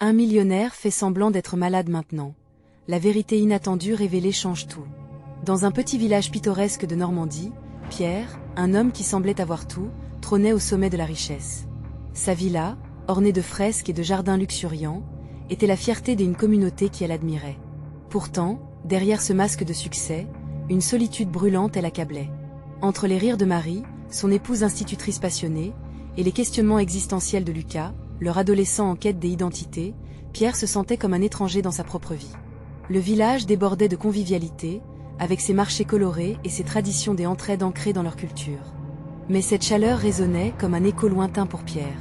Un millionnaire fait semblant d'être malade maintenant. La vérité inattendue révélée change tout. Dans un petit village pittoresque de Normandie, Pierre, un homme qui semblait avoir tout, trônait au sommet de la richesse. Sa villa, ornée de fresques et de jardins luxuriants, était la fierté d'une communauté qui l'admirait. Pourtant, derrière ce masque de succès, une solitude brûlante l'accablait. Entre les rires de Marie, son épouse institutrice passionnée, et les questionnements existentiels de Lucas, leur adolescent en quête d'identité, Pierre se sentait comme un étranger dans sa propre vie. Le village débordait de convivialité, avec ses marchés colorés et ses traditions des entraides ancrées dans leur culture. Mais cette chaleur résonnait comme un écho lointain pour Pierre.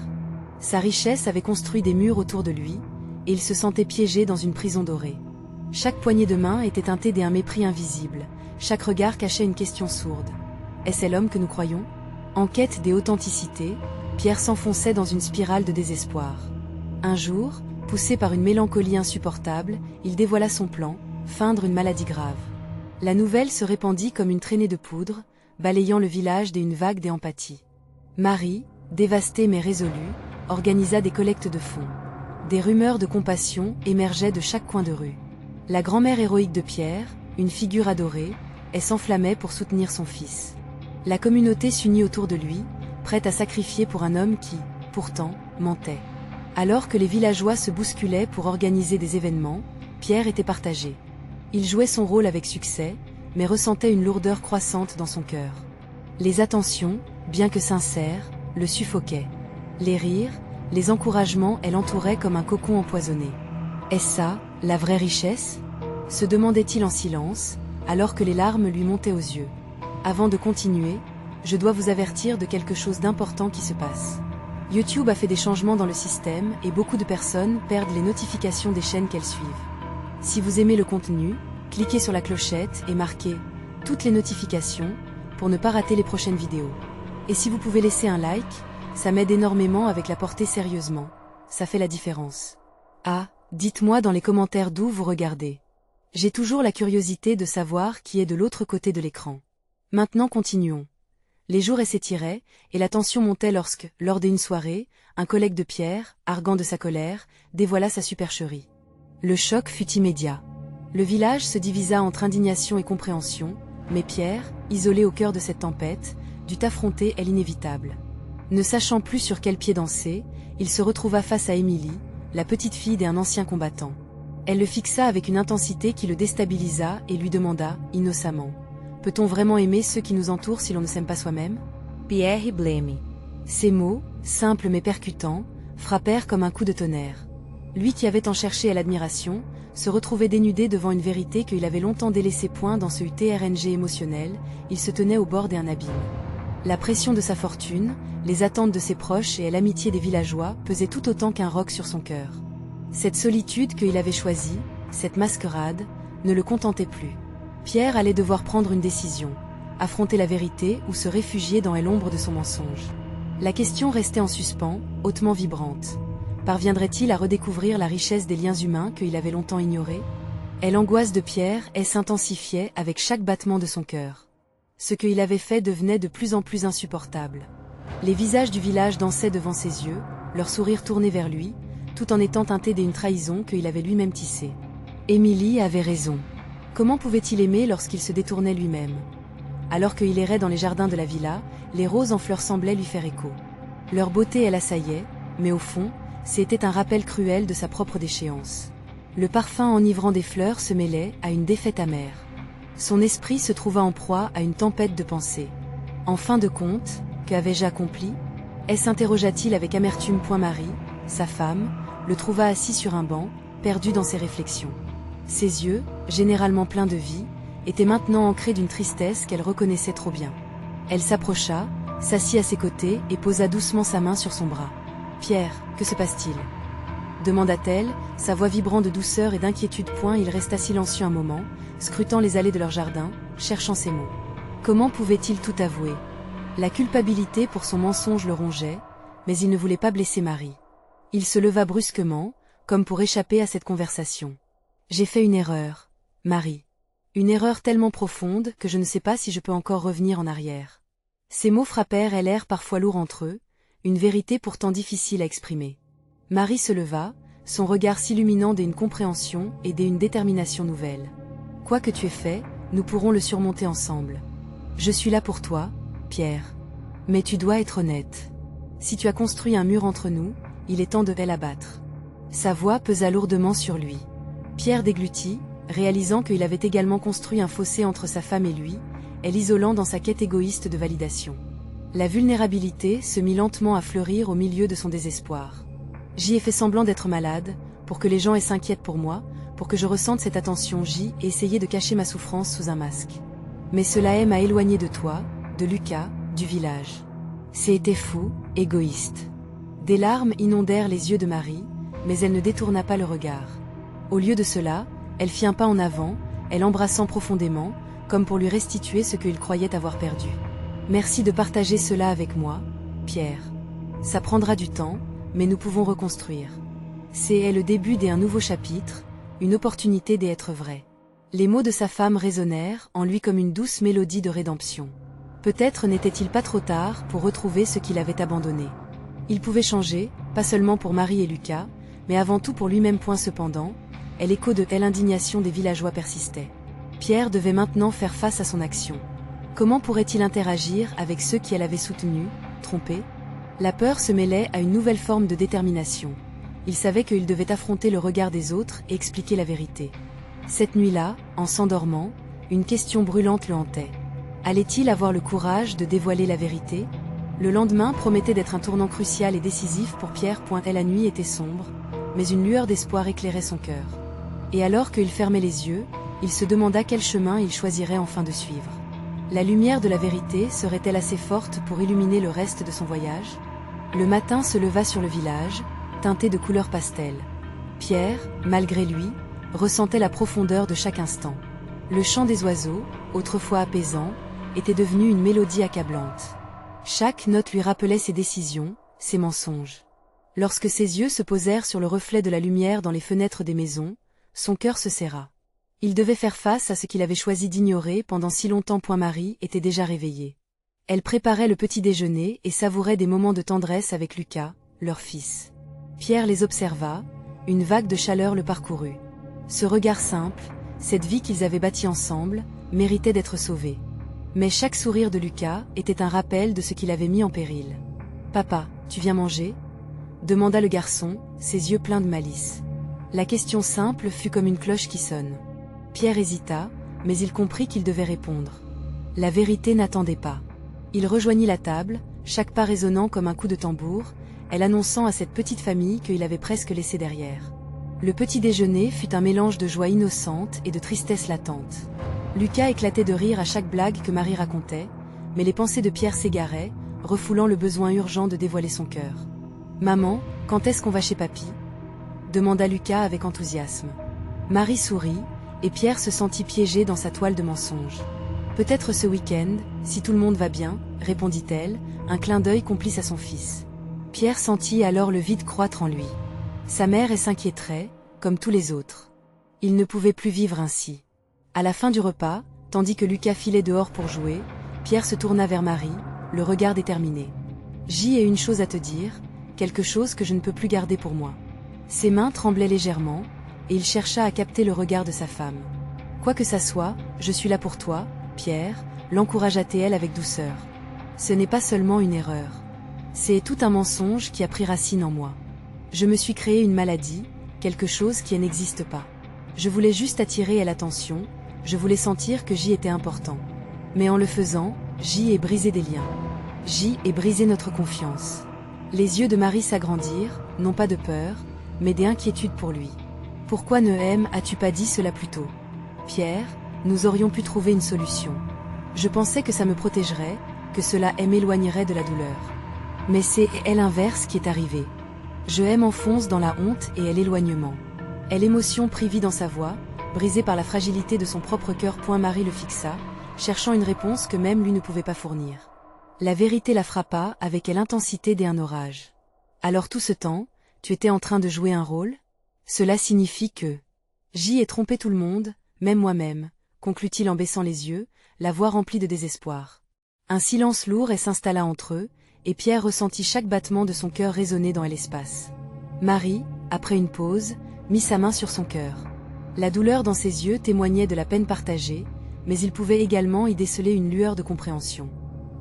Sa richesse avait construit des murs autour de lui, et il se sentait piégé dans une prison dorée. Chaque poignée de main était teintée d'un mépris invisible, chaque regard cachait une question sourde. Est-ce l'homme que nous croyons ? En quête d'authenticité, Pierre s'enfonçait dans une spirale de désespoir. Un jour, poussé par une mélancolie insupportable, il dévoila son plan, feindre une maladie grave. La nouvelle se répandit comme une traînée de poudre, balayant le village d'une vague d'empathie. Marie, dévastée mais résolue, organisa des collectes de fonds. Des rumeurs de compassion émergeaient de chaque coin de rue. La grand-mère héroïque de Pierre, une figure adorée, s'enflammait pour soutenir son fils. La communauté s'unit autour de lui, prête à sacrifier pour un homme qui, pourtant, mentait. Alors que les villageois se bousculaient pour organiser des événements, Pierre était partagé. Il jouait son rôle avec succès, mais ressentait une lourdeur croissante dans son cœur. Les attentions, bien que sincères, le suffoquaient. Les rires, les encouragements, l'entouraient comme un cocon empoisonné. Est-ce ça, la vraie richesse ? Se demandait-il en silence, alors que les larmes lui montaient aux yeux. Avant de continuer, je dois vous avertir de quelque chose d'important qui se passe. YouTube a fait des changements dans le système et beaucoup de personnes perdent les notifications des chaînes qu'elles suivent. Si vous aimez le contenu, cliquez sur la clochette et marquez « Toutes les notifications » pour ne pas rater les prochaines vidéos. Et si vous pouvez laisser un like, ça m'aide énormément avec la portée sérieusement. Ça fait la différence. Ah, dites-moi dans les commentaires d'où vous regardez. J'ai toujours la curiosité de savoir qui est de l'autre côté de l'écran. Maintenant continuons. Les jours s'étiraient, et la tension montait lorsque, lors d'une soirée, un collègue de Pierre, arguant de sa colère, dévoila sa supercherie. Le choc fut immédiat. Le village se divisa entre indignation et compréhension, mais Pierre, isolé au cœur de cette tempête, dut affronter l'inévitable. Ne sachant plus sur quel pied danser, il se retrouva face à Émilie, la petite fille d'un ancien combattant. Elle le fixa avec une intensité qui le déstabilisa et lui demanda, innocemment. Peut-on vraiment aimer ceux qui nous entourent si l'on ne s'aime pas soi-même ? Pierre blême. Ces mots, simples mais percutants, frappèrent comme un coup de tonnerre. Lui qui avait tant cherché à l'admiration, se retrouvait dénudé devant une vérité qu'il avait longtemps délaissée. Point dans ce UTRNG émotionnel, il se tenait au bord d'un abîme. La pression de sa fortune, les attentes de ses proches et l'amitié des villageois pesaient tout autant qu'un roc sur son cœur. Cette solitude qu'il avait choisie, cette mascarade, ne le contentait plus. Pierre allait devoir prendre une décision, affronter la vérité ou se réfugier dans l'ombre de son mensonge. La question restait en suspens, hautement vibrante. Parviendrait-il à redécouvrir la richesse des liens humains qu'il avait longtemps ignorés ? Et l'angoisse de Pierre s'intensifiait avec chaque battement de son cœur. Ce qu'il avait fait devenait de plus en plus insupportable. Les visages du village dansaient devant ses yeux, leurs sourires tournés vers lui, tout en étant teintés d'une trahison qu'il avait lui-même tissée. Émilie avait raison. Comment pouvait-il aimer lorsqu'il se détournait lui-même ? Alors qu'il errait dans les jardins de la villa, les roses en fleurs semblaient lui faire écho. Leur beauté l'assaillait, mais au fond, c'était un rappel cruel de sa propre déchéance. Le parfum enivrant des fleurs se mêlait à une défaite amère. Son esprit se trouva en proie à une tempête de pensées. En fin de compte, qu'avais-je accompli ? S'interrogea-t-il avec amertume. Marie, sa femme, le trouva assis sur un banc, perdu dans ses réflexions. Ses yeux, généralement pleins de vie, étaient maintenant ancrés d'une tristesse qu'elle reconnaissait trop bien. Elle s'approcha, s'assit à ses côtés et posa doucement sa main sur son bras. « Pierre, que se passe-t-il » demanda-t-elle, sa voix vibrant de douceur et d'inquiétude. Il resta silencieux un moment, scrutant les allées de leur jardin, cherchant ses mots. Comment pouvait-il tout avouer ? La culpabilité pour son mensonge le rongeait, mais il ne voulait pas blesser Marie. Il se leva brusquement, comme pour échapper à cette conversation. « J'ai fait une erreur, Marie. Une erreur tellement profonde que je ne sais pas si je peux encore revenir en arrière. » Ces mots frappèrent l'air parfois lourd entre eux, une vérité pourtant difficile à exprimer. Marie se leva, son regard s'illuminant d'une compréhension et d'une détermination nouvelle. Quoi que tu aies fait, nous pourrons le surmonter ensemble. Je suis là pour toi, Pierre. Mais tu dois être honnête. Si tu as construit un mur entre nous, il est temps de l'abattre. Sa voix pesa lourdement sur lui. Pierre déglutit, réalisant qu'il avait également construit un fossé entre sa femme et lui, elle l'isolant dans sa quête égoïste de validation. La vulnérabilité se mit lentement à fleurir au milieu de son désespoir. J'y ai fait semblant d'être malade, pour que les gens s'inquiètent pour moi, pour que je ressente cette attention. J'y ai essayé de cacher ma souffrance sous un masque. Mais cela m'a éloigné de toi, de Lucas, du village. C'était fou, égoïste. Des larmes inondèrent les yeux de Marie, mais elle ne détourna pas le regard. Au lieu de cela, elle fit un pas en avant, elle embrassant profondément, comme pour lui restituer ce qu'il croyait avoir perdu. Merci de partager cela avec moi, Pierre. Ça prendra du temps, mais nous pouvons reconstruire. C'est le début d'un nouveau chapitre, une opportunité d'être vrai. Les mots de sa femme résonnèrent en lui comme une douce mélodie de rédemption. Peut-être n'était-il pas trop tard pour retrouver ce qu'il avait abandonné. Il pouvait changer, pas seulement pour Marie et Lucas, mais avant tout pour lui-même. Cependant, l'écho de l'indignation des villageois persistait. Pierre devait maintenant faire face à son action. Comment pourrait-il interagir avec ceux qui l'avaient soutenu, trompé? La peur se mêlait à une nouvelle forme de détermination. Il savait qu'il devait affronter le regard des autres et expliquer la vérité. Cette nuit-là, en s'endormant, une question brûlante le hantait. Allait-il avoir le courage de dévoiler la vérité? Le lendemain promettait d'être un tournant crucial et décisif pour Pierre. La nuit était sombre, mais une lueur d'espoir éclairait son cœur. Et alors qu'il fermait les yeux, il se demanda quel chemin il choisirait enfin de suivre. La lumière de la vérité serait-elle assez forte pour illuminer le reste de son voyage? Le matin se leva sur le village, teinté de couleurs pastel. Pierre, malgré lui, ressentait la profondeur de chaque instant. Le chant des oiseaux, autrefois apaisant, était devenu une mélodie accablante. Chaque note lui rappelait ses décisions, ses mensonges. Lorsque ses yeux se posèrent sur le reflet de la lumière dans les fenêtres des maisons, son cœur se serra. Il devait faire face à ce qu'il avait choisi d'ignorer pendant si longtemps. Marie était déjà réveillée. Elle préparait le petit déjeuner et savourait des moments de tendresse avec Lucas, leur fils. Pierre les observa, une vague de chaleur le parcourut. Ce regard simple, cette vie qu'ils avaient bâtie ensemble, méritait d'être sauvée. Mais chaque sourire de Lucas était un rappel de ce qu'il avait mis en péril. « Papa, tu viens manger ?» demanda le garçon, ses yeux pleins de malice. La question simple fut comme une cloche qui sonne. Pierre hésita, mais il comprit qu'il devait répondre. La vérité n'attendait pas. Il rejoignit la table, chaque pas résonnant comme un coup de tambour, elle annonçant à cette petite famille qu'il avait presque laissée derrière. Le petit déjeuner fut un mélange de joie innocente et de tristesse latente. Lucas éclatait de rire à chaque blague que Marie racontait, mais les pensées de Pierre s'égaraient, refoulant le besoin urgent de dévoiler son cœur. « Maman, quand est-ce qu'on va chez papy ?» demanda Lucas avec enthousiasme. Marie sourit, et Pierre se sentit piégé dans sa toile de mensonges. « Peut-être ce week-end, si tout le monde va bien, » répondit-elle, un clin d'œil complice à son fils. Pierre sentit alors le vide croître en lui. Sa mère s'inquiéterait, comme tous les autres. Il ne pouvait plus vivre ainsi. À la fin du repas, tandis que Lucas filait dehors pour jouer, Pierre se tourna vers Marie, le regard déterminé. « J'y ai une chose à te dire, quelque chose que je ne peux plus garder pour moi. » Ses mains tremblaient légèrement, et il chercha à capter le regard de sa femme. « Quoi que ça soit, je suis là pour toi, Pierre, » l'encouragea-t-elle avec douceur. « Ce n'est pas seulement une erreur. C'est tout un mensonge qui a pris racine en moi. Je me suis créé une maladie, quelque chose qui n'existe pas. Je voulais juste attirer l'attention, je voulais sentir que j'y étais important. Mais en le faisant, j'y ai brisé des liens. J'y ai brisé notre confiance. » Les yeux de Marie s'agrandirent, non pas de peur, mais d'inquiétude pour lui. « Pourquoi ne as-tu pas dit cela plus tôt? Pierre, nous aurions pu trouver une solution. Je pensais que ça me protégerait, que cela m'éloignerait de la douleur. Mais c'est l'inverse qui est arrivé. Je m'enfonce dans la honte et l'éloignement. » L'émotion prit vie dans sa voix, brisée par la fragilité de son propre cœur. Marie le fixa, cherchant une réponse que même lui ne pouvait pas fournir. La vérité la frappa avec l'intensité d'un orage. « Alors tout ce temps, tu étais en train de jouer un rôle? Cela signifie que... J'y ai trompé tout le monde, même moi-même, » conclut-il en baissant les yeux, la voix remplie de désespoir. Un silence lourd s'installa entre eux, et Pierre ressentit chaque battement de son cœur résonner dans l'espace. Marie, après une pause, mit sa main sur son cœur. La douleur dans ses yeux témoignait de la peine partagée, mais il pouvait également y déceler une lueur de compréhension.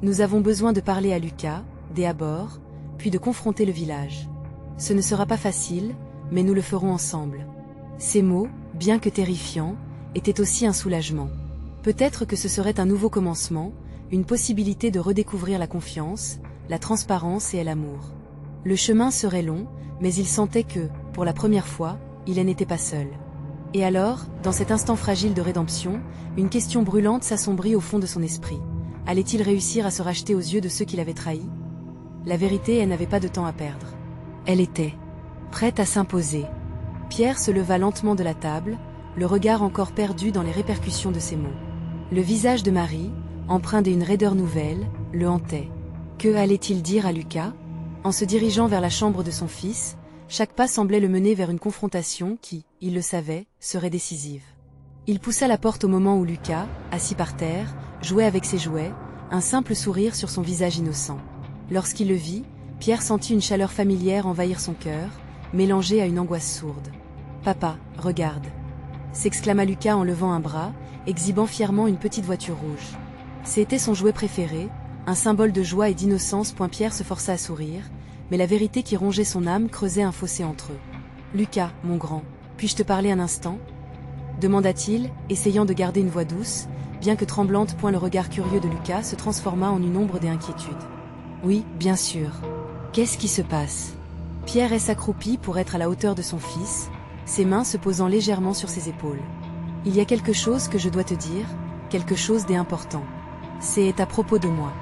Nous avons besoin de parler à Lucas, dès à bord, puis de confronter le village. Ce ne sera pas facile, mais nous le ferons ensemble. Ces mots, bien que terrifiants, étaient aussi un soulagement. Peut-être que ce serait un nouveau commencement, une possibilité de redécouvrir la confiance, la transparence et l'amour. Le chemin serait long, mais il sentait que, pour la première fois, il n'était pas seul. Et alors, dans cet instant fragile de rédemption, une question brûlante s'assombrit au fond de son esprit. Allait-il réussir à se racheter aux yeux de ceux qui l'avaient trahi? La vérité, elle n'avait pas de temps à perdre. Elle était prête à s'imposer. Pierre se leva lentement de la table, le regard encore perdu dans les répercussions de ses mots. Le visage de Marie, empreint d'une raideur nouvelle, le hantait. Que allait-il dire à Lucas? En se dirigeant vers la chambre de son fils, chaque pas semblait le mener vers une confrontation qui, il le savait, serait décisive. Il poussa la porte au moment où Lucas, assis par terre, jouait avec ses jouets, un simple sourire sur son visage innocent. Lorsqu'il le vit, Pierre sentit une chaleur familière envahir son cœur, mélangée à une angoisse sourde. « Papa, regarde !» s'exclama Lucas en levant un bras, exhibant fièrement une petite voiture rouge. C'était son jouet préféré, un symbole de joie et d'innocence. Pierre se força à sourire, mais la vérité qui rongeait son âme creusait un fossé entre eux. « Lucas, mon grand, puis-je te parler un instant ?» demanda-t-il, essayant de garder une voix douce, bien que tremblante. Le regard curieux de Lucas se transforma en une ombre d'inquiétude. « Oui, bien sûr. Qu'est-ce qui se passe ?» Pierre s'accroupit pour être à la hauteur de son fils, ses mains se posant légèrement sur ses épaules. « Il y a quelque chose que je dois te dire, quelque chose d'important. C'est à propos de moi. »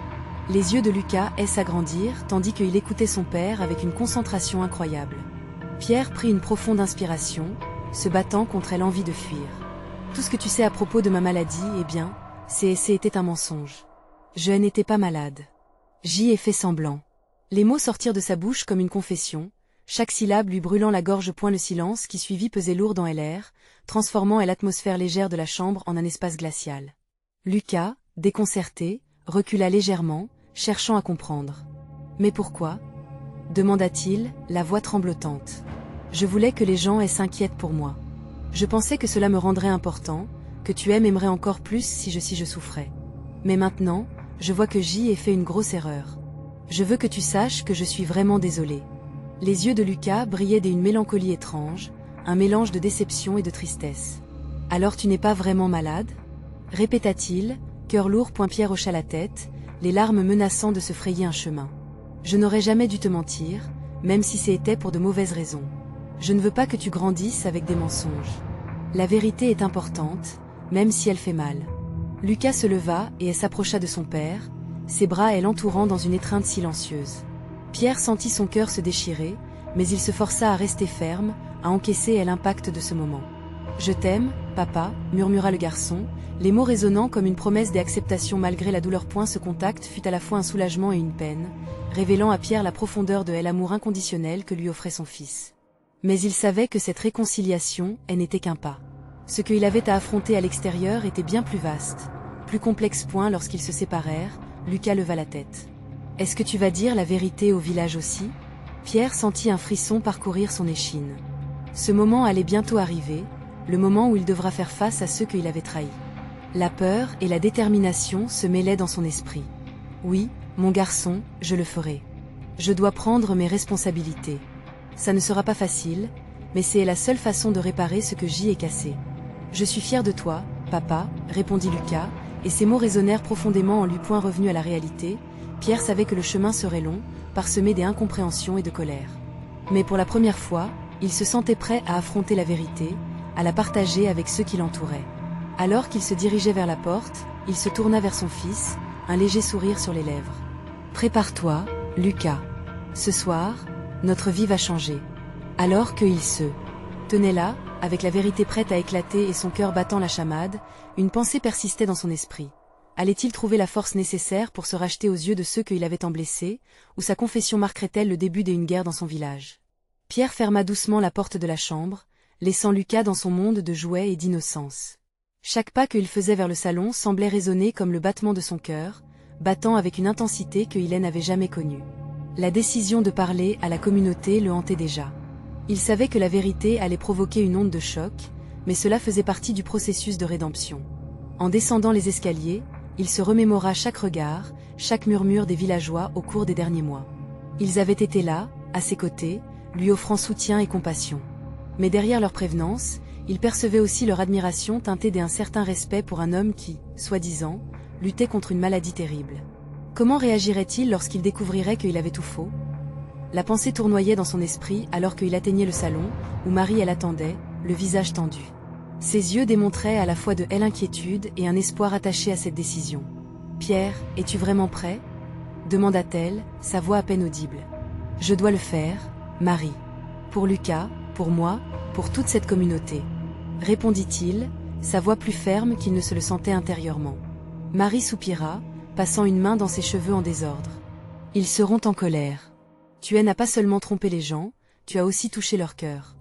Les yeux de Lucas s'agrandirent tandis qu'il écoutait son père avec une concentration incroyable. Pierre prit une profonde inspiration, se battant contre l'envie de fuir. « Tout ce que tu sais à propos de ma maladie, eh bien, c'était un mensonge. Je n'étais pas malade. J'y ai fait semblant. » Les mots sortirent de sa bouche comme une confession, chaque syllabe lui brûlant la gorge. Le silence qui suivit pesait lourd dans l'air, transformant l'atmosphère légère de la chambre en un espace glacial. Lucas, déconcerté, recula légèrement, cherchant à comprendre. « Mais pourquoi ?» demanda-t-il, la voix tremblotante. « Je voulais que les gens s'inquiètent pour moi. Je pensais que cela me rendrait important, que tu m'aimerais encore plus si je souffrais. Mais maintenant, je vois que j'y ai fait une grosse erreur. Je veux que tu saches que je suis vraiment désolé. » Les yeux de Lucas brillaient d'une mélancolie étrange, un mélange de déception et de tristesse. « Alors tu n'es pas vraiment malade ?» répéta-t-il, cœur lourd. Pierre hocha la tête, les larmes menaçant de se frayer un chemin. « Je n'aurais jamais dû te mentir, même si c'était pour de mauvaises raisons. Je ne veux pas que tu grandisses avec des mensonges. La vérité est importante, même si elle fait mal. » Lucas se leva et s'approcha de son père, ses bras l'entourant dans une étreinte silencieuse. Pierre sentit son cœur se déchirer, mais il se força à rester ferme, à encaisser l'impact de ce moment. « Je t'aime, papa » murmura le garçon, les mots résonnant comme une promesse d'acceptation malgré la douleur. Ce contact fut à la fois un soulagement et une peine, révélant à Pierre la profondeur de l'amour inconditionnel que lui offrait son fils. Mais il savait que cette réconciliation n'était qu'un pas. Ce qu'il avait à affronter à l'extérieur était bien plus vaste, plus complexe. Lorsqu'ils se séparèrent, Lucas leva la tête. « Est-ce que tu vas dire la vérité au village aussi ?» Pierre sentit un frisson parcourir son échine. Ce moment allait bientôt arriver, le moment où il devra faire face à ceux qu'il avait trahis. La peur et la détermination se mêlaient dans son esprit. « Oui, mon garçon, je le ferai. Je dois prendre mes responsabilités. Ça ne sera pas facile, mais c'est la seule façon de réparer ce que j'y ai cassé. »« Je suis fier de toi, papa » répondit Lucas, et ses mots résonnèrent profondément en lui. Revenu à la réalité, Pierre savait que le chemin serait long, parsemé d'incompréhension et de colère. Mais pour la première fois, il se sentait prêt à affronter la vérité, à la partager avec ceux qui l'entouraient. Alors qu'il se dirigeait vers la porte, il se tourna vers son fils, un léger sourire sur les lèvres. « Prépare-toi, Lucas. Ce soir, notre vie va changer. » Alors qu'il se tenait là, avec la vérité prête à éclater et son cœur battant la chamade, une pensée persistait dans son esprit. Allait-il trouver la force nécessaire pour se racheter aux yeux de ceux qu'il avait tant blessés, ou sa confession marquerait-elle le début d'une guerre dans son village? Pierre ferma doucement la porte de la chambre, laissant Lucas dans son monde de jouets et d'innocence. Chaque pas qu'il faisait vers le salon semblait résonner comme le battement de son cœur, battant avec une intensité que Hélène n'avait jamais connue. La décision de parler à la communauté le hantait déjà. Il savait que la vérité allait provoquer une onde de choc, mais cela faisait partie du processus de rédemption. En descendant les escaliers, il se remémora chaque regard, chaque murmure des villageois au cours des derniers mois. Ils avaient été là, à ses côtés, lui offrant soutien et compassion. Mais derrière leur prévenance, il percevait aussi leur admiration teintée d'un certain respect pour un homme qui, soi-disant, luttait contre une maladie terrible. Comment réagirait-il lorsqu'il découvrirait qu'il avait tout faux? La pensée tournoyait dans son esprit alors qu'il atteignait le salon, où Marie l'attendait, le visage tendu. Ses yeux démontraient à la fois de l'inquiétude et un espoir attaché à cette décision. « Pierre, es-tu vraiment prêt ?» demanda-t-elle, sa voix à peine audible. « Je dois le faire, Marie. Pour Lucas, pour moi, pour toute cette communauté. » répondit-il, sa voix plus ferme qu'il ne se le sentait intérieurement. Marie soupira, passant une main dans ses cheveux en désordre. « Ils seront en colère. Tu n'as pas seulement trompé les gens, tu as aussi touché leur cœur. »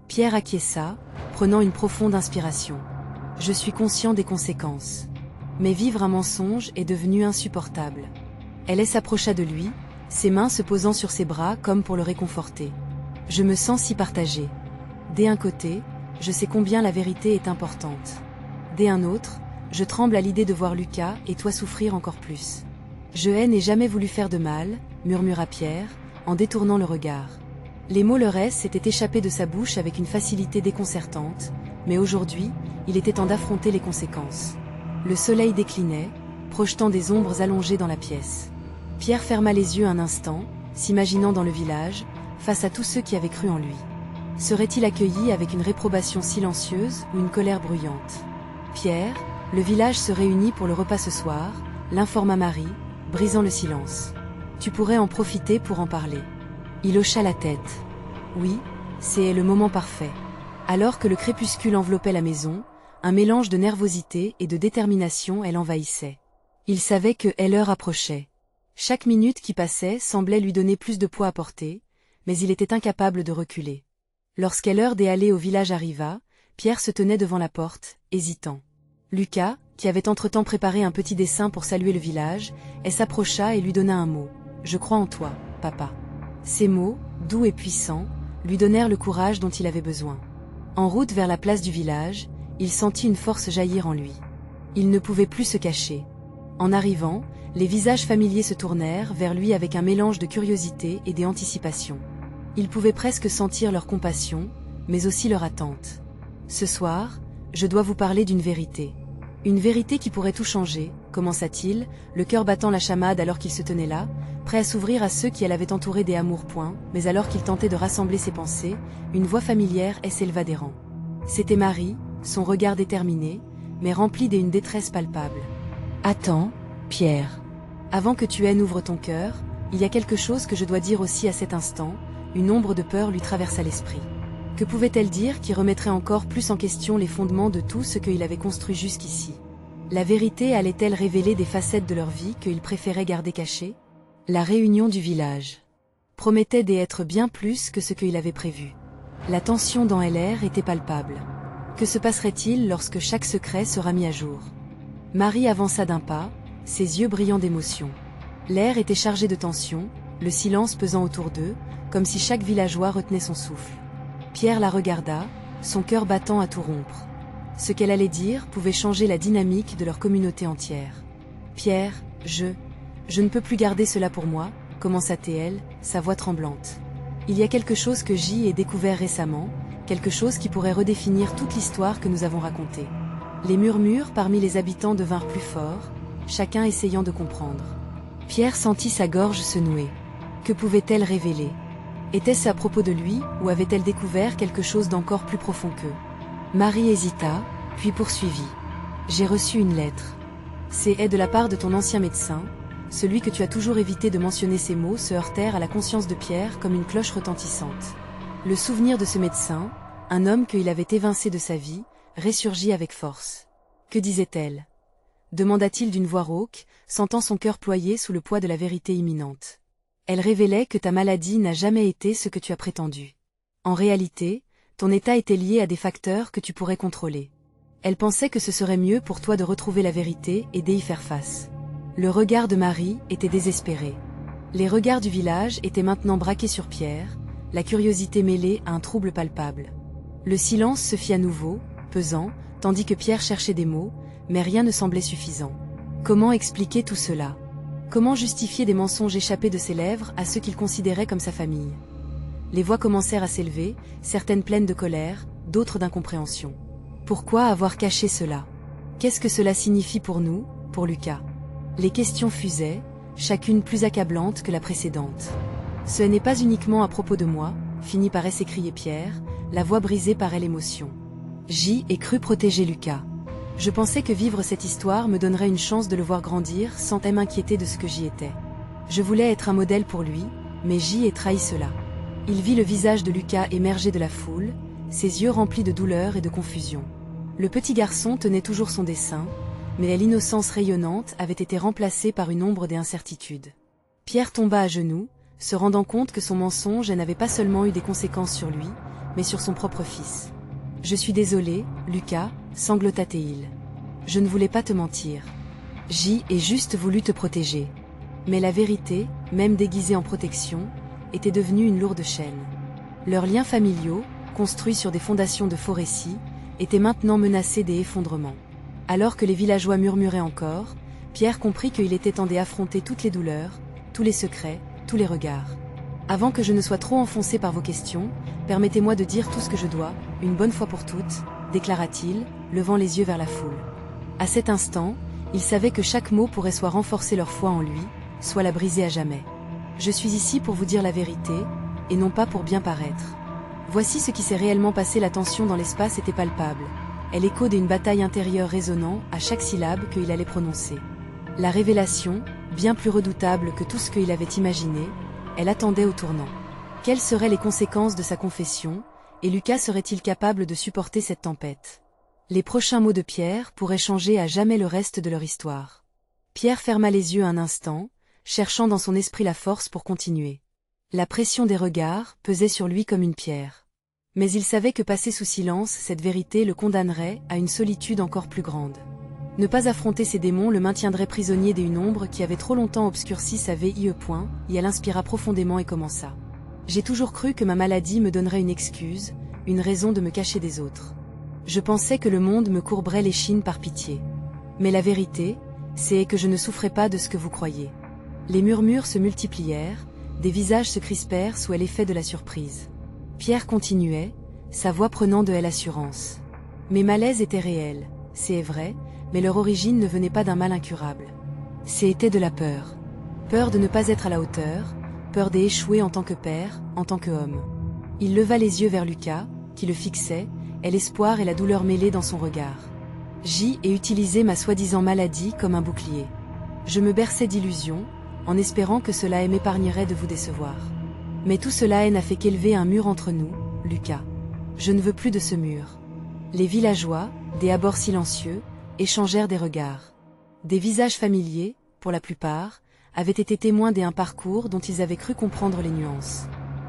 Pierre acquiesça, prenant une profonde inspiration. « Je suis conscient des conséquences. Mais vivre un mensonge est devenu insupportable. » Elle s'approcha de lui, ses mains se posant sur ses bras comme pour le réconforter. « Je me sens si partagée. D'un côté, je sais combien la vérité est importante. D'un autre, je tremble à l'idée de voir Lucas et toi souffrir encore plus. »« Je n'ai jamais voulu faire de mal, » murmura Pierre, en détournant le regard. Les mots leurres s'étaient échappés de sa bouche avec une facilité déconcertante, mais aujourd'hui, il était temps d'affronter les conséquences. Le soleil déclinait, projetant des ombres allongées dans la pièce. Pierre ferma les yeux un instant, s'imaginant dans le village, face à tous ceux qui avaient cru en lui. Serait-il accueilli avec une réprobation silencieuse ou une colère bruyante? « Pierre, le village se réunit pour le repas ce soir, » l'informa Marie, brisant le silence. « Tu pourrais en profiter pour en parler. » Il hocha la tête. « Oui, c'est le moment parfait. » Alors que le crépuscule enveloppait la maison, un mélange de nervosité et de détermination l'envahissait. Il savait que l'heure approchait. Chaque minute qui passait semblait lui donner plus de poids à porter, mais il était incapable de reculer. Lorsque l'heure d'aller au village arriva, Pierre se tenait devant la porte, hésitant. Lucas, qui avait entre-temps préparé un petit dessin pour saluer le village, s'approcha et lui donna un mot. « Je crois en toi, papa. » Ces mots, doux et puissants, lui donnèrent le courage dont il avait besoin. En route vers la place du village, il sentit une force jaillir en lui. Il ne pouvait plus se cacher. En arrivant, les visages familiers se tournèrent vers lui avec un mélange de curiosité et d'anticipation. Il pouvait presque sentir leur compassion, mais aussi leur attente. « Ce soir, je dois vous parler d'une vérité. Une vérité qui pourrait tout changer, » commença-t-il, le cœur battant la chamade alors qu'il se tenait là, prêt à s'ouvrir à ceux qui l'avaient entouré des amours-points, mais alors qu'il tentait de rassembler ses pensées, une voix familière s'éleva des rangs. C'était Marie, son regard déterminé, mais rempli d'une détresse palpable. « Attends, Pierre. Avant que tu n'ouvres ton cœur, il y a quelque chose que je dois dire aussi à cet instant. » Une ombre de peur lui traversa l'esprit. Que pouvait-elle dire qui remettrait encore plus en question les fondements de tout ce qu'il avait construit jusqu'ici? La vérité allait-elle révéler des facettes de leur vie qu'il préférait garder cachées? La réunion du village promettait d'être bien plus que ce qu'il avait prévu. La tension dans l'air était palpable. Que se passerait-il lorsque chaque secret sera mis à jour? Marie avança d'un pas, ses yeux brillants d'émotion. L'air était chargé de tension, le silence pesant autour d'eux, comme si chaque villageois retenait son souffle. Pierre la regarda, son cœur battant à tout rompre. Ce qu'elle allait dire pouvait changer la dynamique de leur communauté entière. « Pierre, je ne peux plus garder cela pour moi, » commença-t-elle, sa voix tremblante. « Il y a quelque chose que j'ai découvert récemment, quelque chose qui pourrait redéfinir toute l'histoire que nous avons racontée. » Les murmures parmi les habitants devinrent plus forts, chacun essayant de comprendre. Pierre sentit sa gorge se nouer. Que pouvait-elle révéler? Était-ce à propos de lui, ou avait-elle découvert quelque chose d'encore plus profond qu'eux? Marie hésita, puis poursuivit. « J'ai reçu une lettre. C'est de la part de ton ancien médecin. » Celui que tu as toujours évité de mentionner ces mots se heurtèrent à la conscience de Pierre comme une cloche retentissante. Le souvenir de ce médecin, un homme qu'il avait évincé de sa vie, ressurgit avec force. « Que disait-elle » demanda-t-il d'une voix rauque, sentant son cœur ployer sous le poids de la vérité imminente. Elle révélait que ta maladie n'a jamais été ce que tu as prétendu. En réalité, ton état était lié à des facteurs que tu pourrais contrôler. Elle pensait que ce serait mieux pour toi de retrouver la vérité et d'y faire face. Le regard de Marie était désespéré. Les regards du village étaient maintenant braqués sur Pierre, la curiosité mêlée à un trouble palpable. Le silence se fit à nouveau, pesant, tandis que Pierre cherchait des mots, mais rien ne semblait suffisant. Comment expliquer tout cela? Comment justifier des mensonges échappés de ses lèvres à ceux qu'il considérait comme sa famille? Les voix commencèrent à s'élever, certaines pleines de colère, d'autres d'incompréhension. Pourquoi avoir caché cela? Qu'est-ce que cela signifie pour nous, pour Lucas? Les questions fusaient, chacune plus accablante que la précédente. Ce n'est pas uniquement à propos de moi, finit par s'écrier Pierre, la voix brisée par l'émotion. J'y ai cru protéger Lucas. Je pensais que vivre cette histoire me donnerait une chance de le voir grandir sans m'inquiéter de ce que j'y étais. Je voulais être un modèle pour lui, mais j'y ai trahi cela. Il vit le visage de Lucas émerger de la foule, ses yeux remplis de douleur et de confusion. Le petit garçon tenait toujours son dessin, mais l'innocence rayonnante avait été remplacée par une ombre d'incertitude. Pierre tomba à genoux, se rendant compte que son mensonge n'avait pas seulement eu des conséquences sur lui, mais sur son propre fils. « Je suis désolé, Lucas, sanglota-t-il. Je ne voulais pas te mentir. J'y ai juste voulu te protéger. » Mais la vérité, même déguisée en protection, était devenue une lourde chaîne. Leurs liens familiaux, construits sur des fondations de faux récits, étaient maintenant menacés d'effondrement. Alors que les villageois murmuraient encore, Pierre comprit qu'il était temps d'affronter toutes les douleurs, tous les secrets, tous les regards. Avant que je ne sois trop enfoncé par vos questions, permettez-moi de dire tout ce que je dois, une bonne fois pour toutes, déclara-t-il, levant les yeux vers la foule. À cet instant, il savait que chaque mot pourrait soit renforcer leur foi en lui, soit la briser à jamais. Je suis ici pour vous dire la vérité, et non pas pour bien paraître. Voici ce qui s'est réellement passé. La tension dans l'espace était palpable. Elle échait d'une bataille intérieure résonnant à chaque syllabe qu'il allait prononcer. La révélation, bien plus redoutable que tout ce qu'il avait imaginé, elle attendait au tournant. Quelles seraient les conséquences de sa confession, et Lucas serait-il capable de supporter cette tempête? Les prochains mots de Pierre pourraient changer à jamais le reste de leur histoire. Pierre ferma les yeux un instant, cherchant dans son esprit la force pour continuer. La pression des regards pesait sur lui comme une pierre. Mais il savait que passer sous silence cette vérité le condamnerait à une solitude encore plus grande. Ne pas affronter ses démons le maintiendrait prisonnier d'une ombre qui avait trop longtemps obscurci sa vie. Et elle inspira profondément et commença. J'ai toujours cru que ma maladie me donnerait une excuse, une raison de me cacher des autres. Je pensais que le monde me courberait l'échine par pitié. Mais la vérité, c'est que je ne souffrais pas de ce que vous croyez. Les murmures se multiplièrent, des visages se crispèrent sous l'effet de la surprise. Pierre continuait, sa voix prenant de l'assurance. Mes malaises étaient réels, c'est vrai, mais leur origine ne venait pas d'un mal incurable. C'était de la peur. Peur de ne pas être à la hauteur, peur d'échouer en tant que père, en tant qu'homme. Il leva les yeux vers Lucas, qui le fixait, et l'espoir et la douleur mêlés dans son regard. J'y ai utilisé ma soi-disant maladie comme un bouclier. Je me berçais d'illusions, en espérant que cela m'épargnerait de vous décevoir. Mais tout cela n'a fait qu'élever un mur entre nous, Lucas. Je ne veux plus de ce mur. Les villageois, des abords silencieux, échangèrent des regards. Des visages familiers, pour la plupart, avaient été témoins d'un parcours dont ils avaient cru comprendre les nuances.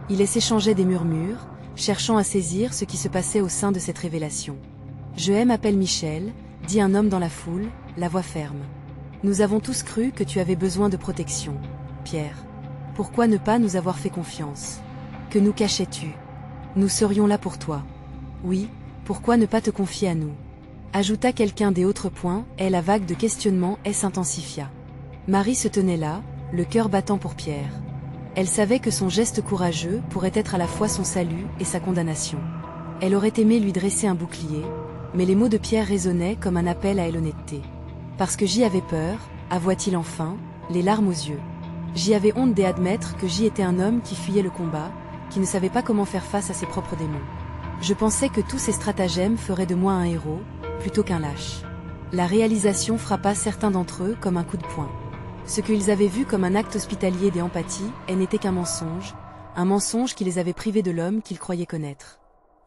Ils s'échangeaient des murmures, cherchant à saisir ce qui se passait au sein de cette révélation. « Je m'appelle Michel », dit un homme dans la foule, la voix ferme. « Nous avons tous cru que tu avais besoin de protection, Pierre. Pourquoi ne pas nous avoir fait confiance? Que nous cachais-tu? Nous serions là pour toi. Oui, pourquoi ne pas te confier à nous? » Ajouta quelqu'un des autres points, et la vague de questionnements s'intensifia. Marie se tenait là, le cœur battant pour Pierre. Elle savait que son geste courageux pourrait être à la fois son salut et sa condamnation. Elle aurait aimé lui dresser un bouclier, mais les mots de Pierre résonnaient comme un appel à l'honnêteté. Parce que j'y avais peur, avoua-t-il enfin, les larmes aux yeux. J'y avais honte d'admettre que j'y étais un homme qui fuyait le combat, qui ne savait pas comment faire face à ses propres démons. Je pensais que tous ces stratagèmes feraient de moi un héros, plutôt qu'un lâche. La réalisation frappa certains d'entre eux comme un coup de poing. Ce qu'ils avaient vu comme un acte hospitalier d'empathie n'était qu'un mensonge qui les avait privés de l'homme qu'ils croyaient connaître.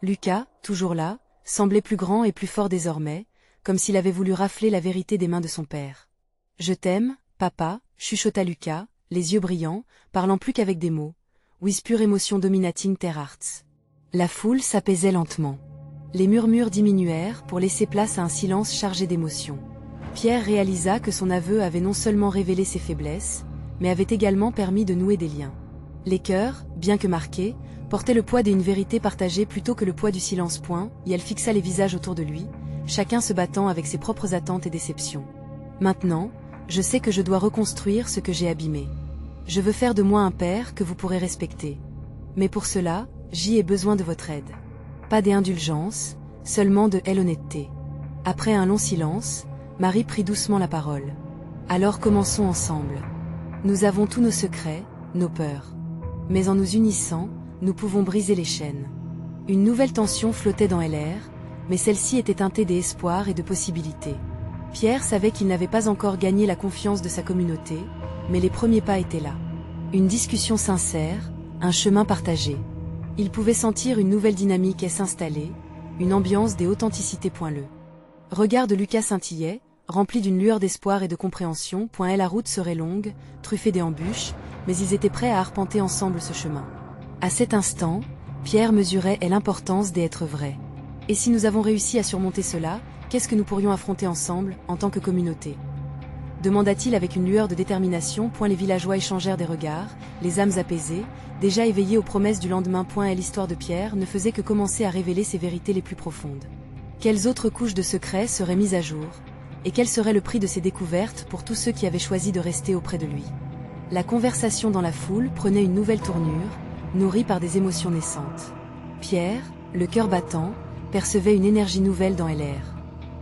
Lucas, toujours là, semblait plus grand et plus fort désormais, comme s'il avait voulu rafler la vérité des mains de son père. « Je t'aime, papa », chuchota Lucas, les yeux brillants, parlant plus qu'avec des mots. « With pure émotion dominating their hearts ». La foule s'apaisait lentement. Les murmures diminuèrent pour laisser place à un silence chargé d'émotion. Pierre réalisa que son aveu avait non seulement révélé ses faiblesses, mais avait également permis de nouer des liens. Les cœurs, bien que marqués, portait le poids d'une vérité partagée plutôt que le poids du silence. Et elle fixa les visages autour de lui, chacun se battant avec ses propres attentes et déceptions. Maintenant, je sais que je dois reconstruire ce que j'ai abîmé. Je veux faire de moi un père que vous pourrez respecter. Mais pour cela, j'y ai besoin de votre aide. Pas d'indulgence, seulement de l'honnêteté. Après un long silence, Marie prit doucement la parole. Alors commençons ensemble. Nous avons tous nos secrets, nos peurs. Mais en nous unissant, nous pouvons briser les chaînes. Une nouvelle tension flottait dans l'air, mais celle-ci était teintée d'espoir et de possibilités. Pierre savait qu'il n'avait pas encore gagné la confiance de sa communauté, mais les premiers pas étaient là. Une discussion sincère, un chemin partagé. Il pouvait sentir une nouvelle dynamique s'installer, une ambiance d'authenticité. Le regard de Lucas scintillait, rempli d'une lueur d'espoir et de compréhension. La route serait longue, truffée d'embûches, mais ils étaient prêts à arpenter ensemble ce chemin. À cet instant, Pierre mesurait l'importance d'être vrai. Et si nous avons réussi à surmonter cela, qu'est-ce que nous pourrions affronter ensemble, en tant que communauté ? Demanda-t-il avec une lueur de détermination. Les villageois échangèrent des regards, les âmes apaisées, déjà éveillées aux promesses du lendemain. Et l'histoire de Pierre ne faisait que commencer à révéler ses vérités les plus profondes. Quelles autres couches de secrets seraient mises à jour ? Et quel serait le prix de ces découvertes pour tous ceux qui avaient choisi de rester auprès de lui ? La conversation dans la foule prenait une nouvelle tournure, nourrie par des émotions naissantes. Pierre, le cœur battant, percevait une énergie nouvelle dans l'air.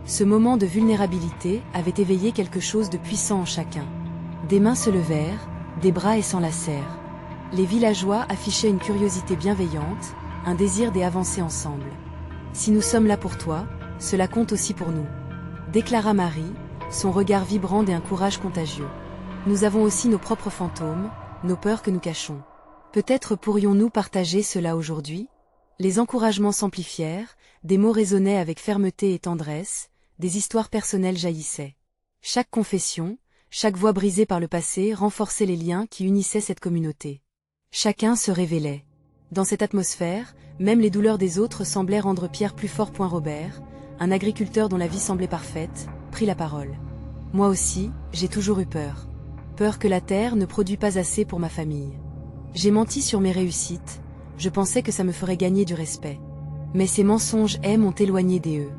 Ce moment de vulnérabilité avait éveillé quelque chose de puissant en chacun. Des mains se levèrent, des bras s'enlacèrent. Les villageois affichaient une curiosité bienveillante, un désir d'avancer ensemble. Si nous sommes là pour toi, cela compte aussi pour nous, déclara Marie, son regard vibrant d'un courage contagieux. Nous avons aussi nos propres fantômes, nos peurs que nous cachons. Peut-être pourrions-nous partager cela aujourd'hui ? Les encouragements s'amplifièrent, des mots résonnaient avec fermeté et tendresse, des histoires personnelles jaillissaient. Chaque confession, chaque voix brisée par le passé renforçait les liens qui unissaient cette communauté. Chacun se révélait. Dans cette atmosphère, même les douleurs des autres semblaient rendre Pierre plus fort. Robert, un agriculteur dont la vie semblait parfaite, prit la parole. Moi aussi, j'ai toujours eu peur. Peur que la terre ne produise pas assez pour ma famille. J'ai menti sur mes réussites, je pensais que ça me ferait gagner du respect. Mais ces mensonges m'ont éloigné d'eux.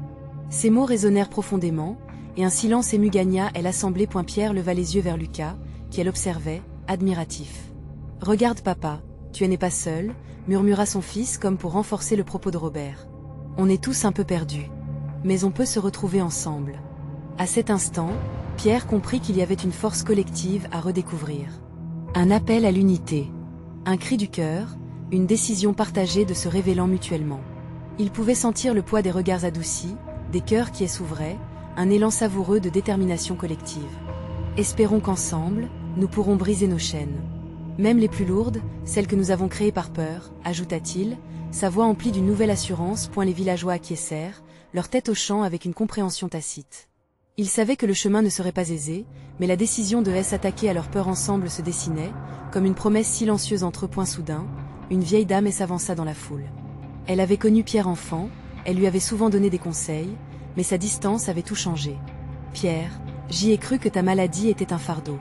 Ces mots résonnèrent profondément, et un silence ému gagna l'assemblée. Pierre leva les yeux vers Lucas, qui l'observait, admiratif. « Regarde papa, tu n'es pas seul », murmura son fils comme pour renforcer le propos de Robert. « On est tous un peu perdus. Mais on peut se retrouver ensemble. » À cet instant, Pierre comprit qu'il y avait une force collective à redécouvrir. Un appel à l'unité. Un cri du cœur, une décision partagée de se révélant mutuellement. Il pouvait sentir le poids des regards adoucis, des cœurs qui s'ouvraient, un élan savoureux de détermination collective. Espérons qu'ensemble, nous pourrons briser nos chaînes. Même les plus lourdes, celles que nous avons créées par peur, ajouta-t-il, sa voix emplie d'une nouvelle assurance. Les villageois acquiescèrent, leur tête au champ avec une compréhension tacite. Ils savaient que le chemin ne serait pas aisé, mais la décision de s'attaquer à leur peur ensemble se dessinait, comme une promesse silencieuse entre eux. Soudain, une vieille dame s'avança dans la foule. Elle avait connu Pierre enfant, elle lui avait souvent donné des conseils, mais sa distance avait tout changé. « Pierre, j'y ai cru que ta maladie était un fardeau.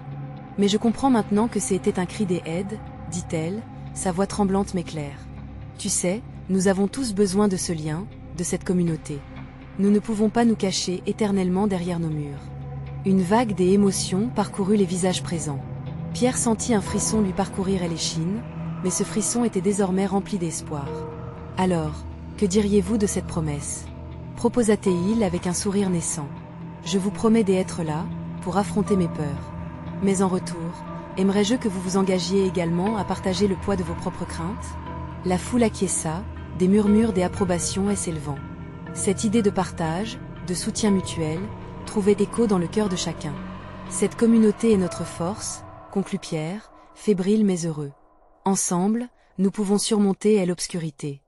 Mais je comprends maintenant que c'était un cri d'aide, dit-elle, sa voix tremblante mais claire. Tu sais, nous avons tous besoin de ce lien, de cette communauté. Nous ne pouvons pas nous cacher éternellement derrière nos murs. » Une vague d'émotions parcourut les visages présents. Pierre sentit un frisson lui parcourir l'échine, mais ce frisson était désormais rempli d'espoir. « Alors, que diriez-vous de cette promesse ?» proposa-t-il avec un sourire naissant. « Je vous promets d'être là, pour affronter mes peurs. Mais en retour, aimerais-je que vous vous engagiez également à partager le poids de vos propres craintes ?» La foule acquiesça, des murmures d'approbation s'élevant. Cette idée de partage, de soutien mutuel, trouvait écho dans le cœur de chacun. « Cette communauté est notre force », conclut Pierre, fébrile mais heureux. « Ensemble, nous pouvons surmonter l'obscurité.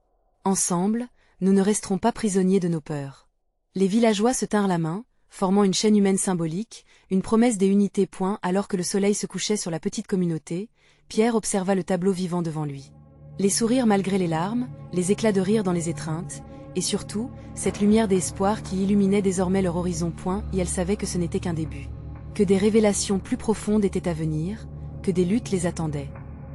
Ensemble, nous ne resterons pas prisonniers de nos peurs. » Les villageois se tinrent la main, formant une chaîne humaine symbolique, une promesse d'unité. Alors que le soleil se couchait sur la petite communauté, Pierre observa le tableau vivant devant lui. Les sourires malgré les larmes, les éclats de rire dans les étreintes, et surtout, cette lumière d'espoir qui illuminait désormais leur horizon. Et elle savait que ce n'était qu'un début. Que des révélations plus profondes étaient à venir, que des luttes les attendaient.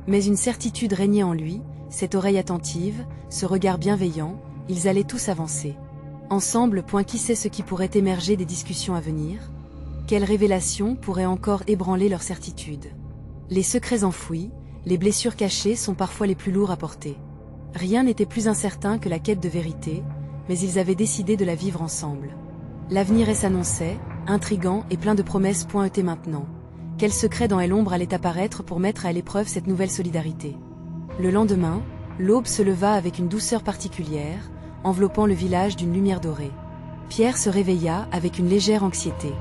Mais une certitude régnait en lui, cette oreille attentive, ce regard bienveillant, ils allaient tous avancer. Ensemble, qui sait ce qui pourrait émerger des discussions à venir? Quelle révélation pourrait encore ébranler leur certitude? Les secrets enfouis, les blessures cachées sont parfois les plus lourds à porter. Rien n'était plus incertain que la quête de vérité, mais ils avaient décidé de la vivre ensemble. L'avenir s'annonçait, intrigant et plein de promesses. Était maintenant. Quel secret dans l'ombre allait apparaître pour mettre à l'épreuve cette nouvelle solidarité? Le lendemain, l'aube se leva avec une douceur particulière, enveloppant le village d'une lumière dorée. Pierre se réveilla avec une légère anxiété.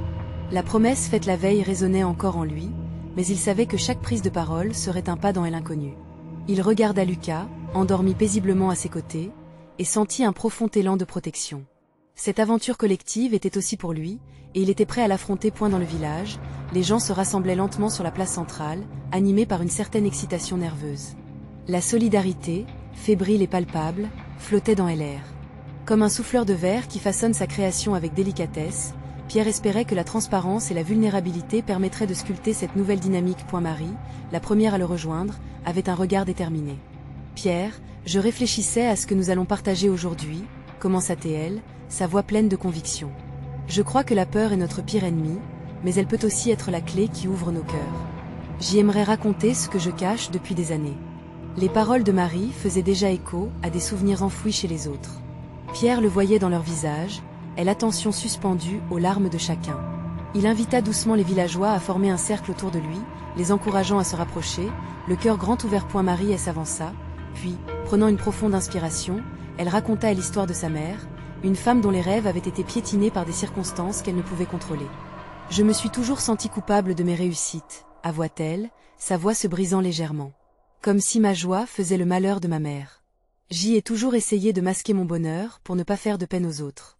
La promesse faite la veille résonnait encore en lui, mais il savait que chaque prise de parole serait un pas dans l'inconnu. Il regarda Lucas, endormi paisiblement à ses côtés, et sentit un profond élan de protection. Cette aventure collective était aussi pour lui, et il était prêt à l'affronter. Dans le village, les gens se rassemblaient lentement sur la place centrale, animés par une certaine excitation nerveuse. La solidarité, fébrile et palpable, flottait dans l'air. Comme un souffleur de verre qui façonne sa création avec délicatesse, Pierre espérait que la transparence et la vulnérabilité permettraient de sculpter cette nouvelle dynamique. Marie, la première à le rejoindre, avait un regard déterminé. « Pierre, je réfléchissais à ce que nous allons partager aujourd'hui, » commença-t-elle, sa voix pleine de conviction. « Je crois que la peur est notre pire ennemi, mais elle peut aussi être la clé qui ouvre nos cœurs. J'y aimerais raconter ce que je cache depuis des années. » Les paroles de Marie faisaient déjà écho à des souvenirs enfouis chez les autres. Pierre le voyait dans leur visage, et l'attention suspendue aux larmes de chacun. Il invita doucement les villageois à former un cercle autour de lui, les encourageant à se rapprocher, le cœur grand ouvert. Marie s'avança, puis, prenant une profonde inspiration, elle raconta l'histoire de sa mère, une femme dont les rêves avaient été piétinés par des circonstances qu'elle ne pouvait contrôler. « Je me suis toujours sentie coupable de mes réussites, » avoua-t-elle, sa voix se brisant légèrement. « Comme si ma joie faisait le malheur de ma mère. J'y ai toujours essayé de masquer mon bonheur pour ne pas faire de peine aux autres. »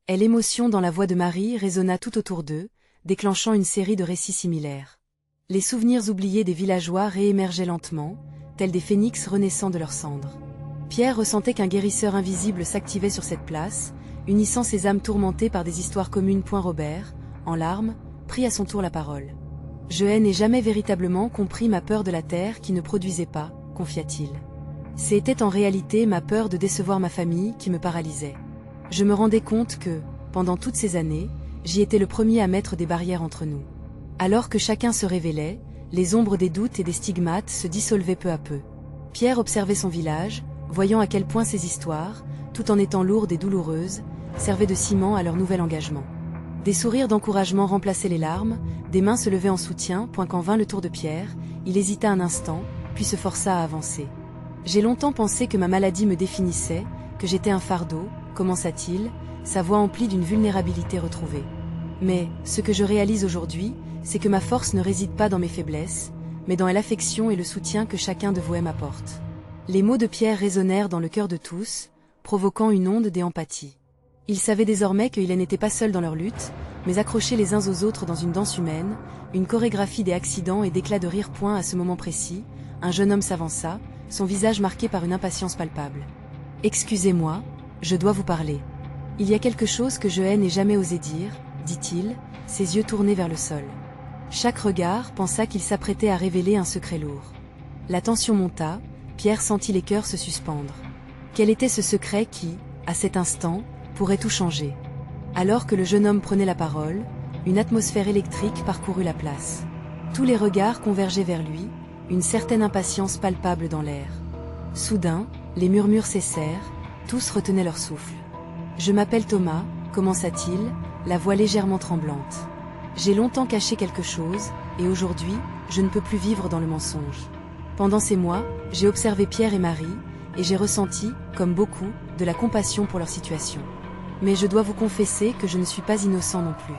Et l'émotion dans la voix de Marie résonna tout autour d'eux, déclenchant une série de récits similaires. Les souvenirs oubliés des villageois réémergeaient lentement, tels des phénix renaissant de leurs cendres. Pierre ressentait qu'un guérisseur invisible s'activait sur cette place, unissant ces âmes tourmentées par des histoires communes. Robert, en larmes, prit à son tour la parole. « Je n'ai jamais véritablement compris ma peur de la terre qui ne produisait pas, » confia-t-il. « C'était en réalité ma peur de décevoir ma famille qui me paralysait. Je me rendais compte que, pendant toutes ces années, j'y étais le premier à mettre des barrières entre nous. Alors que chacun se révélait, les ombres des doutes et des stigmates se dissolvaient peu à peu. » Pierre observait son village, voyant à quel point ces histoires, tout en étant lourdes et douloureuses, servaient de ciment à leur nouvel engagement. Des sourires d'encouragement remplaçaient les larmes, des mains se levaient en soutien. Quand vint le tour de Pierre, il hésita un instant, puis se força à avancer. « J'ai longtemps pensé que ma maladie me définissait, que j'étais un fardeau, » commença-t-il, sa voix emplie d'une vulnérabilité retrouvée. « Mais, ce que je réalise aujourd'hui, c'est que ma force ne réside pas dans mes faiblesses, mais dans l'affection et le soutien que chacun de vous m'apporte. » Les mots de Pierre résonnèrent dans le cœur de tous, provoquant une onde d'empathie. Ils savaient désormais qu'ils n'étaient pas seuls dans leur lutte, mais accrochés les uns aux autres dans une danse humaine, une chorégraphie des accidents et d'éclats de rire. À ce moment précis, un jeune homme s'avança, son visage marqué par une impatience palpable. « Excusez-moi, je dois vous parler. Il y a quelque chose que je n'ai jamais osé dire, » dit-il, ses yeux tournés vers le sol. Chaque regard pensa qu'il s'apprêtait à révéler un secret lourd. La tension monta, Pierre sentit les cœurs se suspendre. Quel était ce secret qui, à cet instant, pourrait tout changer? Alors que le jeune homme prenait la parole, une atmosphère électrique parcourut la place. Tous les regards convergeaient vers lui, une certaine impatience palpable dans l'air. Soudain, les murmures cessèrent, tous retenaient leur souffle. « Je m'appelle Thomas, » commença-t-il, la voix légèrement tremblante. « J'ai longtemps caché quelque chose, et aujourd'hui, je ne peux plus vivre dans le mensonge. Pendant ces mois, j'ai observé Pierre et Marie, et j'ai ressenti, comme beaucoup, de la compassion pour leur situation. Mais je dois vous confesser que je ne suis pas innocent non plus.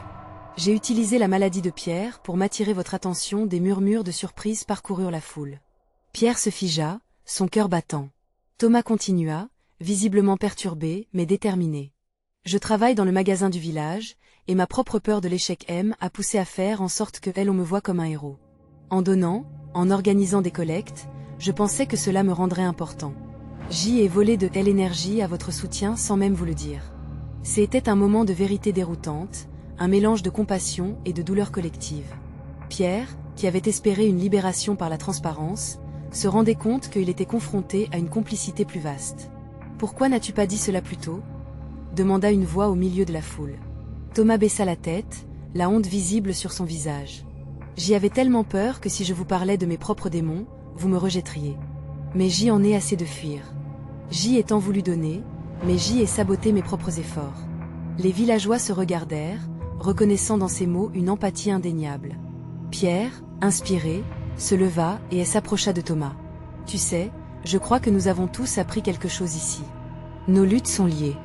J'ai utilisé la maladie de Pierre pour m'attirer votre attention. » Des murmures de surprise parcoururent la foule. Pierre se figea, son cœur battant. Thomas continua, visiblement perturbé, mais déterminé. « Je travaille dans le magasin du village, et ma propre peur de l'échec a poussé à faire en sorte que on me voit comme un héros. En donnant, en organisant des collectes, je pensais que cela me rendrait important. J'y ai volé de l'énergie à votre soutien sans même vous le dire. C'était un moment de vérité déroutante, un mélange de compassion et de douleur collective. Pierre, qui avait espéré une libération par la transparence, se rendait compte qu'il était confronté à une complicité plus vaste. « Pourquoi n'as-tu pas dit cela plus tôt ?» demanda une voix au milieu de la foule. Thomas baissa la tête, la honte visible sur son visage. « J'y avais tellement peur que si je vous parlais de mes propres démons, vous me rejetteriez. Mais j'y en ai assez de fuir. J'y ai tant voulu donner, mais j'y ai saboté mes propres efforts. » Les villageois se regardèrent, reconnaissant dans ces mots une empathie indéniable. Pierre, inspiré, se leva et s'approcha de Thomas. « Tu sais, je crois que nous avons tous appris quelque chose ici. Nos luttes sont liées.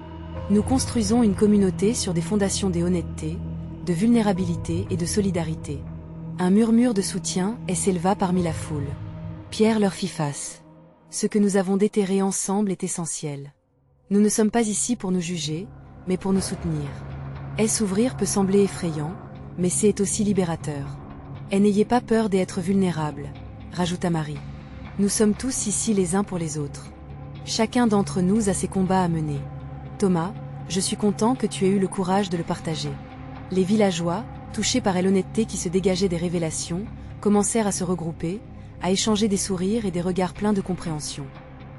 Nous construisons une communauté sur des fondations de honnêteté, de vulnérabilité et de solidarité. » Un murmure de soutien s'éleva parmi la foule. Pierre leur fit face. « Ce que nous avons déterré ensemble est essentiel. Nous ne sommes pas ici pour nous juger, mais pour nous soutenir. S'ouvrir peut sembler effrayant, mais c'est aussi libérateur. Et n'ayez pas peur d'être vulnérable, rajouta Marie. Nous sommes tous ici les uns pour les autres. Chacun d'entre nous a ses combats à mener. Thomas, je suis content que tu aies eu le courage de le partager. » Les villageois, touchés par l'honnêteté qui se dégageait des révélations, commencèrent à se regrouper, à échanger des sourires et des regards pleins de compréhension.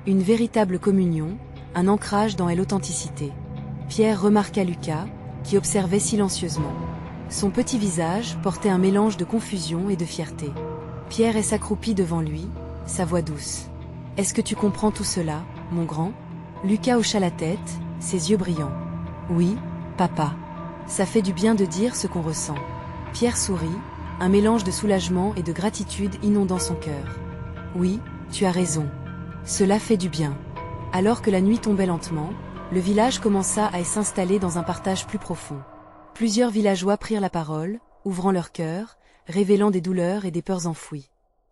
Une véritable communion, un ancrage dans l'authenticité. Pierre remarqua Lucas, qui observait silencieusement. Son petit visage portait un mélange de confusion et de fierté. Pierre s'accroupit devant lui, sa voix douce. « Est-ce que tu comprends tout cela, mon grand ?» Lucas hocha la tête, ses yeux brillants. « Oui, papa. Ça fait du bien de dire ce qu'on ressent. » Pierre sourit, un mélange de soulagement et de gratitude inondant son cœur. « Oui, tu as raison. Cela fait du bien. » Alors que la nuit tombait lentement, le village commença à s'installer dans un partage plus profond. Plusieurs villageois prirent la parole, ouvrant leur cœur, révélant des douleurs et des peurs enfouies.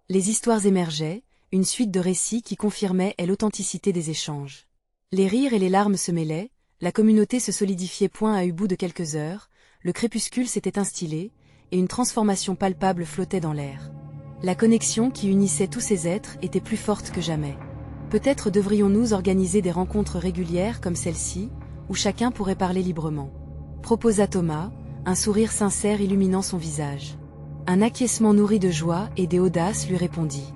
Les histoires émergeaient, une suite de récits qui confirmaient l'authenticité des échanges. Les rires et les larmes se mêlaient, la communauté se solidifiait point à bout de quelques heures, le crépuscule s'était instillé, et une transformation palpable flottait dans l'air. La connexion qui unissait tous ces êtres était plus forte que jamais. Peut-être devrions-nous organiser des rencontres régulières comme celle-ci, où chacun pourrait parler librement. Proposa Thomas, un sourire sincère illuminant son visage. Un acquiescement nourri de joie et d'audace lui répondit.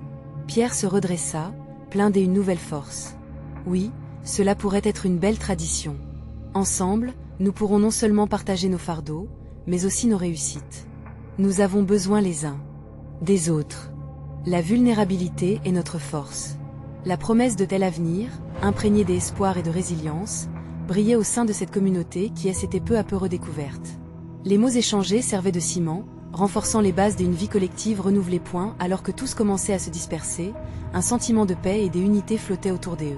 Pierre se redressa, plein d'une nouvelle force. Oui, cela pourrait être une belle tradition. Ensemble, nous pourrons non seulement partager nos fardeaux, mais aussi nos réussites. Nous avons besoin les uns des autres. La vulnérabilité est notre force. La promesse de tel avenir, imprégnée d'espoir et de résilience, brillait au sein de cette communauté qui s'était peu à peu redécouverte. Les mots échangés servaient de ciment, renforçant les bases d'une vie collective renouvelée. Alors que tous commençaient à se disperser, un sentiment de paix et d'unité flottait autour d'eux.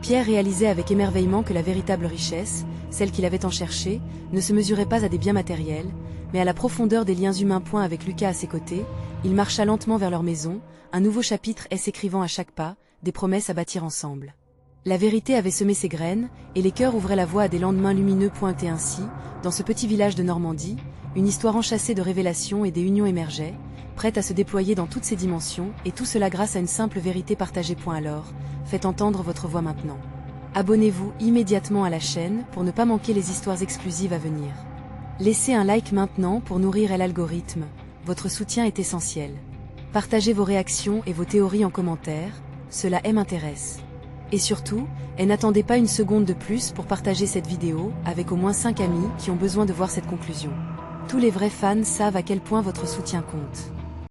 Pierre réalisait avec émerveillement que la véritable richesse, celle qu'il avait tant cherchée, ne se mesurait pas à des biens matériels, mais à la profondeur des liens humains. Avec Lucas à ses côtés, il marcha lentement vers leur maison, un nouveau chapitre s'écrivant à chaque pas, des promesses à bâtir ensemble. La vérité avait semé ses graines, et les cœurs ouvraient la voie à des lendemains lumineux. Et ainsi, dans ce petit village de Normandie, une histoire enchâssée de révélations et des unions émergeait, prête à se déployer dans toutes ses dimensions, et tout cela grâce à une simple vérité partagée. Alors, faites entendre votre voix maintenant. Abonnez-vous immédiatement à la chaîne pour ne pas manquer les histoires exclusives à venir. Laissez un like maintenant pour nourrir l'algorithme, votre soutien est essentiel. Partagez vos réactions et vos théories en commentaire, cela m'intéresse. Et surtout, n'attendez pas une seconde de plus pour partager cette vidéo avec au moins 5 amis qui ont besoin de voir cette conclusion. Tous les vrais fans savent à quel point votre soutien compte.